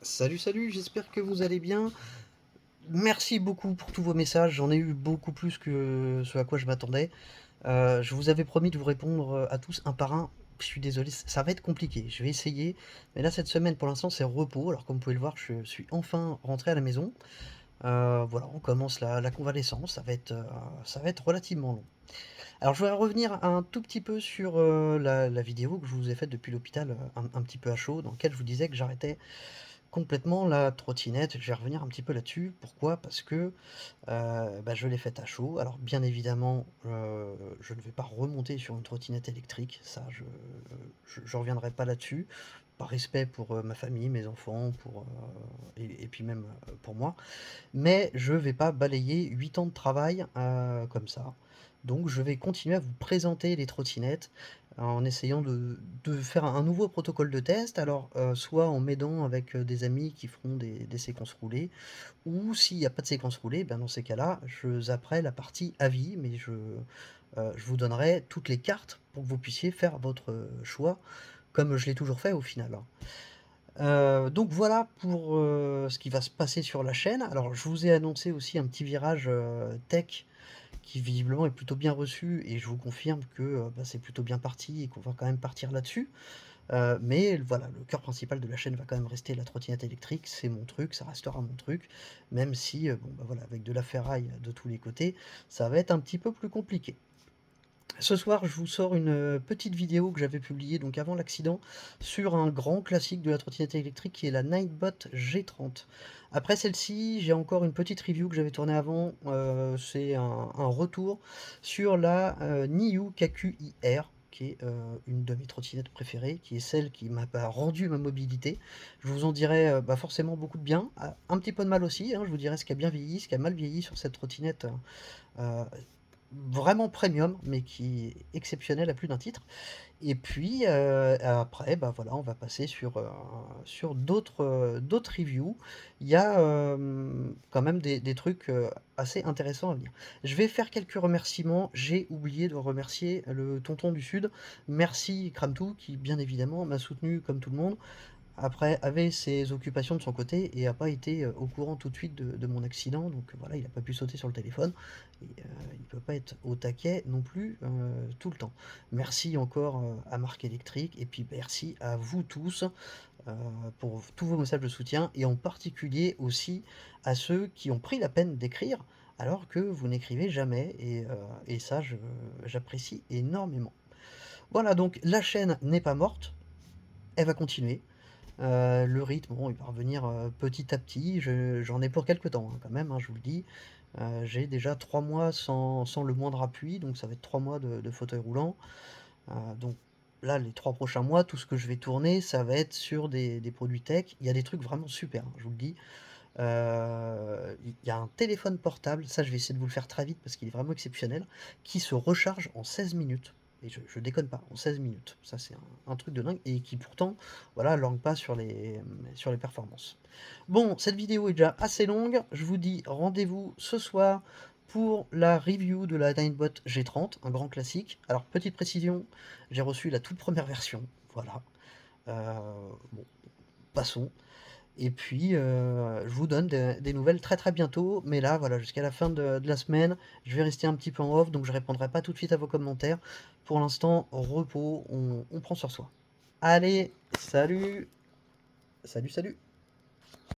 Salut, salut, j'espère que vous allez bien. Merci beaucoup pour tous vos messages, j'en ai eu beaucoup plus que ce à quoi je m'attendais. Je vous avais promis de vous répondre à tous un par un. Je suis désolé, ça va être compliqué, je vais essayer. Mais là, cette semaine, pour l'instant, c'est repos. Alors, comme vous pouvez le voir, je suis enfin rentré à la maison. Voilà, on commence la convalescence, ça va être relativement long. Alors, je voudrais revenir un tout petit peu sur la vidéo que je vous ai faite depuis l'hôpital, un petit peu à chaud, dans laquelle je vous disais que j'arrêtais complètement la trottinette. Je vais revenir un petit peu là-dessus. Pourquoi? Parce que je l'ai faite à chaud. Alors bien évidemment, je ne vais pas remonter sur une trottinette électrique. Ça, je reviendrai pas là-dessus. Par respect pour ma famille, mes enfants, et puis même pour moi. Mais je vais pas balayer 8 ans de travail comme ça. Donc je vais continuer à vous présenter les trottinettes en essayant de faire un nouveau protocole de test. Alors soit en m'aidant avec des amis qui feront des séquences roulées, ou s'il n'y a pas de séquence roulée, ben dans ces cas-là, je zapperai la partie avis, mais je vous donnerai toutes les cartes pour que vous puissiez faire votre choix, comme je l'ai toujours fait au final, hein. Donc voilà pour ce qui va se passer sur la chaîne. Alors je vous ai annoncé aussi un petit virage tech qui visiblement est plutôt bien reçu, et je vous confirme que c'est plutôt bien parti et qu'on va quand même partir là-dessus. Mais voilà, le cœur principal de la chaîne va quand même rester la trottinette électrique. C'est mon truc, ça restera mon truc, même si voilà, avec de la ferraille de tous les côtés, ça va être un petit peu plus compliqué. Ce soir, je vous sors une petite vidéo que j'avais publiée donc avant l'accident sur un grand classique de la trottinette électrique qui est la Nightbot G30. Après celle-ci, j'ai encore une petite review que j'avais tournée avant. C'est un retour sur la Niu KQIR, qui est une de mes trottinettes préférées, qui est celle qui m'a rendu ma mobilité. Je vous en dirai forcément beaucoup de bien, un petit peu de mal aussi, hein. Je vous dirai ce qui a bien vieilli, ce qui a mal vieilli sur cette trottinette euh, vraiment premium, mais qui est exceptionnel à plus d'un titre. Et puis après, voilà, on va passer sur d'autres reviews. Il y a quand même des trucs assez intéressants à venir. Je vais faire quelques remerciements. J'ai oublié de remercier le tonton du Sud. Merci Kramtou, qui bien évidemment m'a soutenu comme tout le monde. Après, avait ses occupations de son côté et a pas été au courant tout de suite de mon accident, donc voilà, il a pas pu sauter sur le téléphone, et il peut pas être au taquet non plus tout le temps. Merci encore à Marc Électrique, et puis merci à vous tous euh, pour tous vos messages de soutien, et en particulier aussi à ceux qui ont pris la peine d'écrire alors que vous n'écrivez jamais, et ça, j'apprécie énormément. Voilà, donc la chaîne n'est pas morte, elle va continuer. Le rythme, bon, il va revenir petit à petit. J'en ai pour quelques temps, hein, quand même, hein, je vous le dis. J'ai déjà 3 mois sans le moindre appui, donc ça va être 3 mois de fauteuil roulant. Donc là, les 3 prochains mois, tout ce que je vais tourner, ça va être sur des produits tech. Il y a des trucs vraiment super, hein, je vous le dis. Il y a un téléphone portable, ça je vais essayer de vous le faire très vite parce qu'il est vraiment exceptionnel, qui se recharge en 16 minutes. Et je déconne pas, en 16 minutes. Ça c'est un truc de dingue, et qui pourtant, voilà, langue pas sur les performances. Bon, cette vidéo est déjà assez longue. Je vous dis rendez-vous ce soir pour la review de la Ninebot G30, un grand classique. Alors, petite précision, j'ai reçu la toute première version. Voilà. Bon, passons. Et puis, je vous donne des nouvelles très très bientôt. Mais là, voilà, jusqu'à la fin de la semaine, je vais rester un petit peu en off, donc je répondrai pas tout de suite à vos commentaires. Pour l'instant, repos, on prend sur soi. Allez, salut, salut, salut.